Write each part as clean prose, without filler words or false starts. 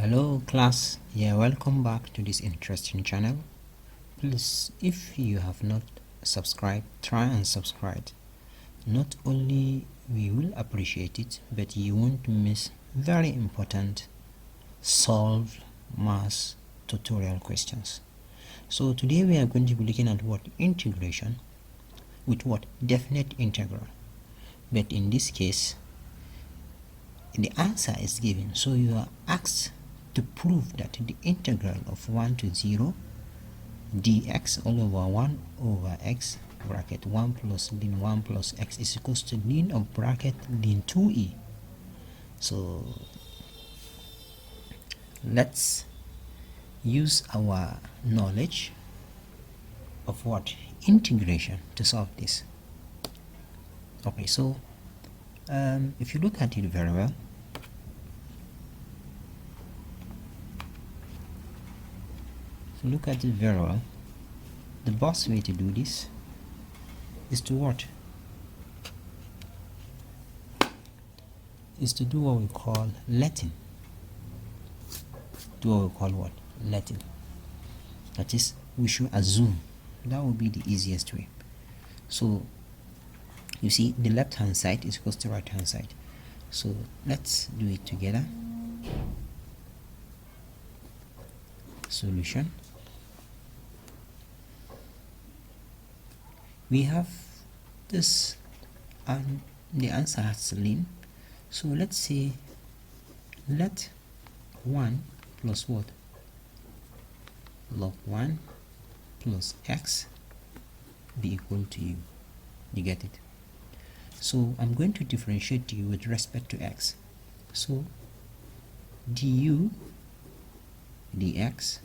Hello class, welcome back to this interesting channel. Please, if you have not subscribed, try and subscribe. Not only we will appreciate it, but you won't miss very important solved math tutorial questions. So today we are going to be looking at what integration with what definite integral, but in this case the answer is given, so you are asked to prove that the integral of 1 to 0 dx all over 1 over x bracket 1 plus ln 1 plus x is equals to ln of bracket ln 2e. So let's use our knowledge of what integration to solve this. Okay, so if you look at it very well, the best way to do this is to what? Is to do what we call letting. Do what we call what? Letting. That is, we should assume. That would be the easiest way. So you see, the left hand side is equal to right hand side. So let's do it together. Solution. We have this and the answer has ln. So let's say let 1 plus what? Log 1 plus x be equal to u. You get it? So I'm going to differentiate you with respect to x. So du dx,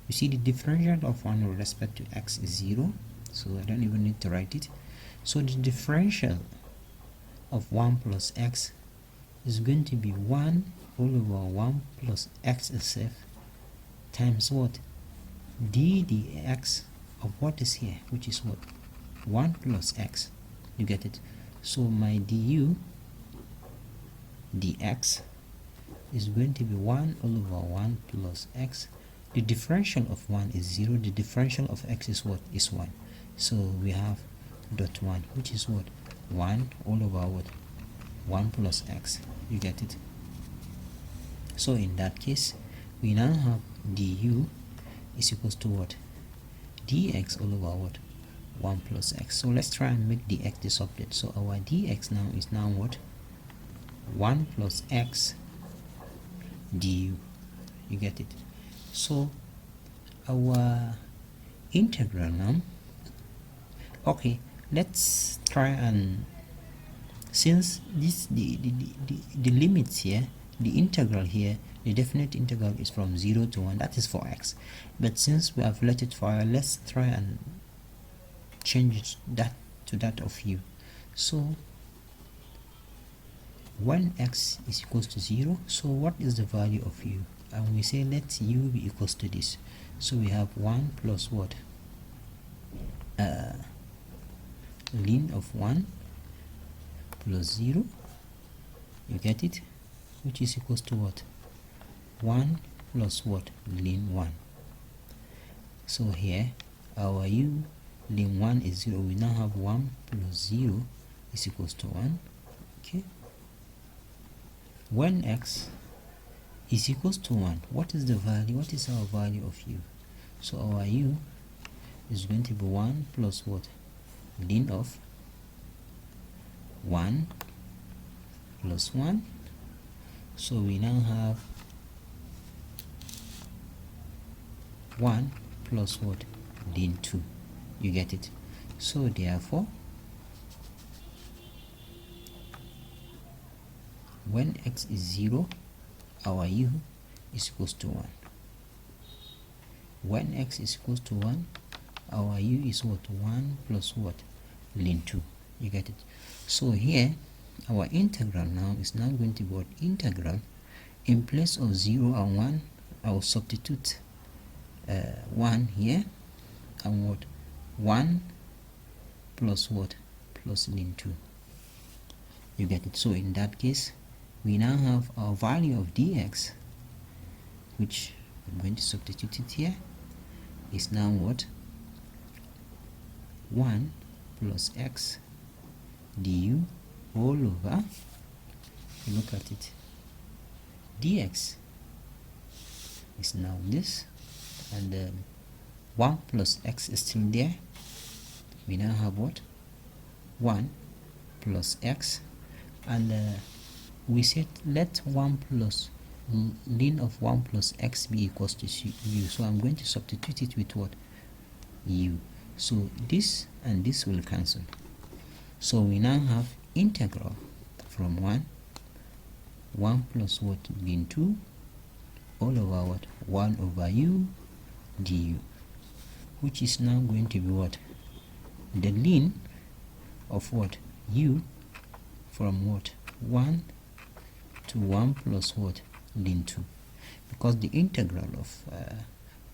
you see the differential of 1 with respect to x is 0, so I don't even need to write it. So the differential of 1 plus x is going to be 1 all over 1 plus x itself times what? D dx of what is here, which is what? 1 plus x. You get it? So my du dx is going to be 1 all over 1 plus x. The differential of 1 is 0. The differential of x is what? Is 1. So we have dot 1, which is what? 1 all over what? 1 plus x. You get it? So in that case, we now have du is equals to what? Dx all over what? 1 plus x. So let's try and make dx the subject. So our dx now is what? 1 plus x du. You get it? So our integral now, okay, let's try and, since this the limits here, the integral here, the definite integral is from 0 to 1, that is for x, but since we have let it for y, let's try and change that to that of u. So when x is equals to 0, so what is the value of u? And we say let u be equals to this. So we have 1 plus what? Ln of 1 plus 0. You get it? Which is equals to what? 1 plus what? Ln 1. So here our u ln 1 is 0. We now have 1 plus 0 is equals to 1. Okay. When x is equals to 1, what is the value? What is our value of u? So our u is going to be 1 plus what? Ln of 1 plus 1. So we now have 1 plus what? Ln 2. You get it? So therefore, when x is 0, our u is equals to 1. When x is equals to 1, our u is what? 1 plus what? Ln 2. You get it? So here our integral now is now going to be what? Integral, in place of 0 and 1 I will substitute 1 here, and what? 1 plus what? Plus ln 2. You get it? So in that case, we now have our value of dx which I'm going to substitute it here, is now what? 1 plus x du all over, look at it, dx is now this, and 1 plus x is still there. We now have what? 1 plus x, and we said let 1 plus ln of 1 plus x be equals to u, so I'm going to substitute it with what? U. So this and this will cancel, so we now have integral from 1 plus what? Ln 2 all over what? 1 over u du, which is now going to be what? The ln of what? U from what? 1 to 1 plus what? Ln 2, because the integral of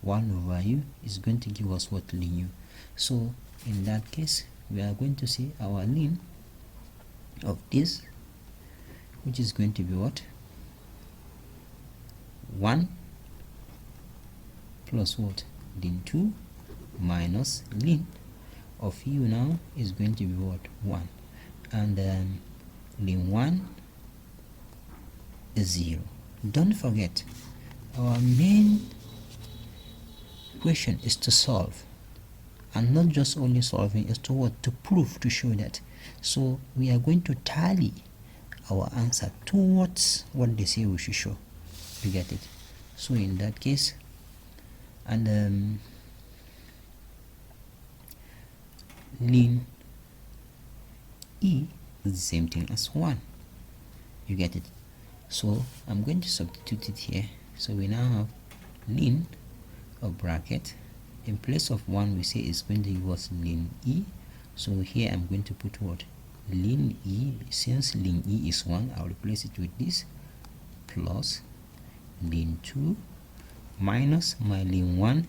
1 over u is going to give us what? Ln u. So in that case, we are going to see our ln of this, which is going to be what? 1 plus what? Ln 2 minus ln of u now is going to be what? 1, and ln 1 is 0. Don't forget, our main question is to solve, and not just only solving, is to what? To prove, to show that. So we are going to tally our answer towards what they say we should show. You get it? So in that case, and ln e is the same thing as 1. You get it? So I'm going to substitute it here. So we now have ln of bracket, in place of 1 we say it's going to give us ln e, so here I'm going to put what? Ln e. Since ln e is 1, I'll replace it with this, plus ln 2 minus my ln 1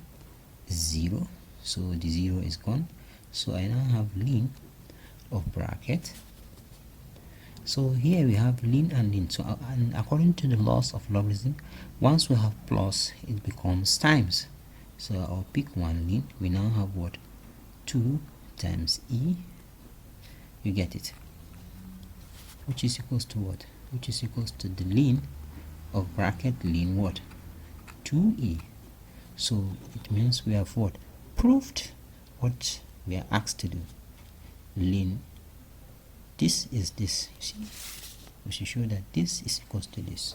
is 0, so the 0 is gone. So I now have ln of bracket. So here we have ln and ln. So and according to the laws of logarithm, once we have plus, it becomes times. So I'll pick one ln. We now have what? 2 times e. You get it? Which is equals to what? Which is equals to the ln of bracket ln what? 2e. So it means we have what? Proved what we are asked to do. Ln this is this. You see, we should show that this is equals to this.